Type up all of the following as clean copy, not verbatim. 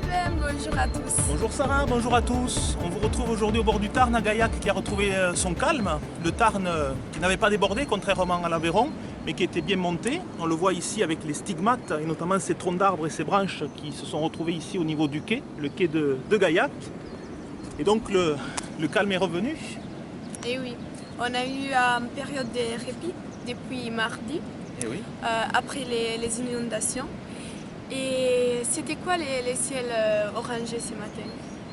Sylvain, bonjour à tous. Bonjour Sarah, bonjour à tous. On vous retrouve aujourd'hui au bord du Tarn à Gaillac qui a retrouvé son calme. Le Tarn qui n'avait pas débordé contrairement à l'Aveyron mais qui était bien monté. On le voit ici avec les stigmates et notamment ces troncs d'arbres et ces branches qui se sont retrouvés ici au niveau du quai, le quai de Gaillac. Et donc le calme est revenu. Et oui, on a eu une période de répit depuis mardi, Et oui. après les inondations. Et c'était quoi les ciels orangés ce matin?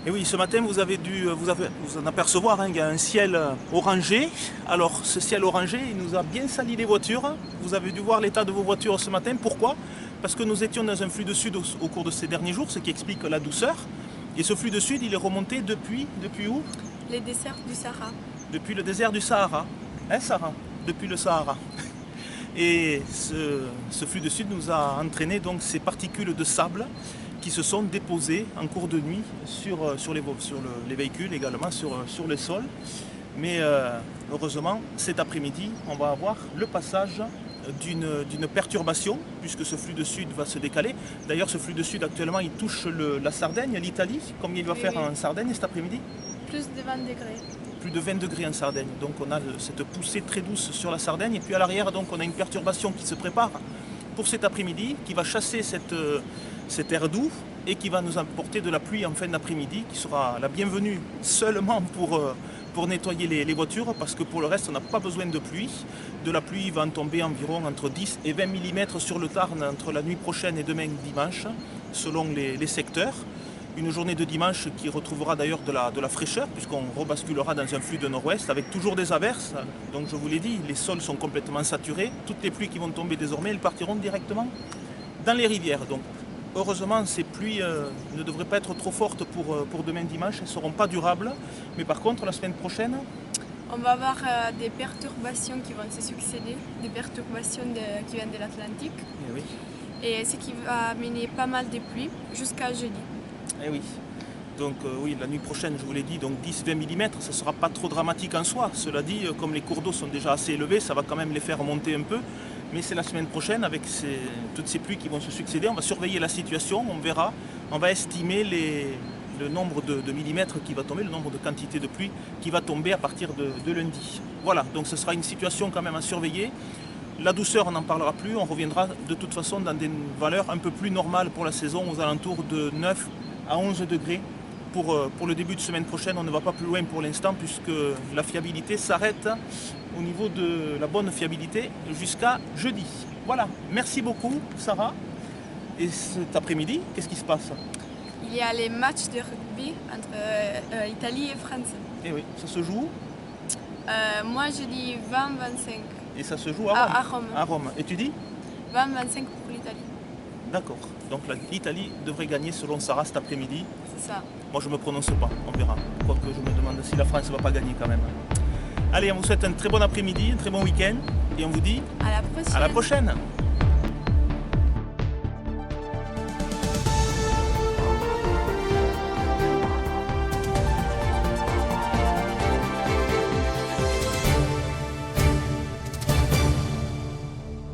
Et oui, ce matin vous avez dû vous en apercevoir, hein, il y a un ciel orangé. Alors ce ciel orangé, il nous a bien sali les voitures. Vous avez dû voir l'état de vos voitures ce matin. Pourquoi? Parce que nous étions dans un flux de sud au cours de ces derniers jours, ce qui explique la douceur. Et ce flux de sud, il est remonté depuis où? Les déserts du Sahara. Depuis le désert du Sahara. Hein Sarah? Depuis le Sahara. Et ce flux de sud nous a entraîné donc ces particules de sable qui se sont déposées en cours de nuit sur les véhicules, également sur le sol. Mais heureusement, cet après-midi, on va avoir le passage d'une perturbation, puisque ce flux de sud va se décaler. D'ailleurs, ce flux de sud, actuellement, il touche la Sardaigne, l'Italie. Combien il va faire en Sardaigne cet après-midi? Plus de 20 degrés. Plus de 20 degrés en Sardaigne. Donc on a cette poussée très douce sur la Sardaigne. Et puis à l'arrière, donc on a une perturbation qui se prépare pour cet après-midi, qui va chasser cet air doux et qui va nous apporter de la pluie en fin d'après-midi, qui sera la bienvenue seulement pour nettoyer les voitures, parce que pour le reste, on n'a pas besoin de pluie. De la pluie va en tomber environ entre 10 et 20 mm sur le Tarn entre la nuit prochaine et demain dimanche, selon les secteurs. Une journée de dimanche qui retrouvera d'ailleurs de la fraîcheur, puisqu'on rebasculera dans un flux de nord-ouest avec toujours des averses. Donc je vous l'ai dit, les sols sont complètement saturés. Toutes les pluies qui vont tomber désormais, elles partiront directement dans les rivières. Donc heureusement, ces pluies ne devraient pas être trop fortes pour demain dimanche. Elles ne seront pas durables. Mais par contre, la semaine prochaine, On va avoir des perturbations qui vont se succéder, des perturbations qui viennent de l'Atlantique. eh oui, Et ce qui va amener pas mal de pluie jusqu'à jeudi. eh oui. Donc oui, la nuit prochaine, je vous l'ai dit, donc 10-20 mm, ça ne sera pas trop dramatique en soi. Cela dit, comme les cours d'eau sont déjà assez élevés, ça va quand même les faire monter un peu. Mais c'est la semaine prochaine, avec toutes ces pluies qui vont se succéder, on va surveiller la situation, on verra, on va estimer le nombre de millimètres qui va tomber, le nombre de quantités de pluie qui va tomber à partir de lundi. Voilà, donc ce sera une situation quand même à surveiller. La douceur, on n'en parlera plus, on reviendra de toute façon dans des valeurs un peu plus normales pour la saison, aux alentours de 9 à 11 degrés. Pour le début de semaine prochaine, on ne va pas plus loin pour l'instant puisque la fiabilité s'arrête au niveau de la bonne fiabilité jusqu'à jeudi. Voilà, merci beaucoup Sarah. Et cet après-midi, qu'est-ce qui se passe? Il y a les matchs de rugby entre Italie et France. Eh oui, ça se joue Moi je dis 20-25 et ça se joue à Rome. à Rome. À Rome. Et tu dis? 20-25 pour l'Italie. D'accord. Donc l'Italie devrait gagner selon Sarah cet après-midi. C'est ça. Moi je ne me prononce pas, on verra. Quoique je me demande si la France ne va pas gagner quand même. Allez, on vous souhaite un très bon après-midi, un très bon week-end et on vous dit À la prochaine. à la prochaine.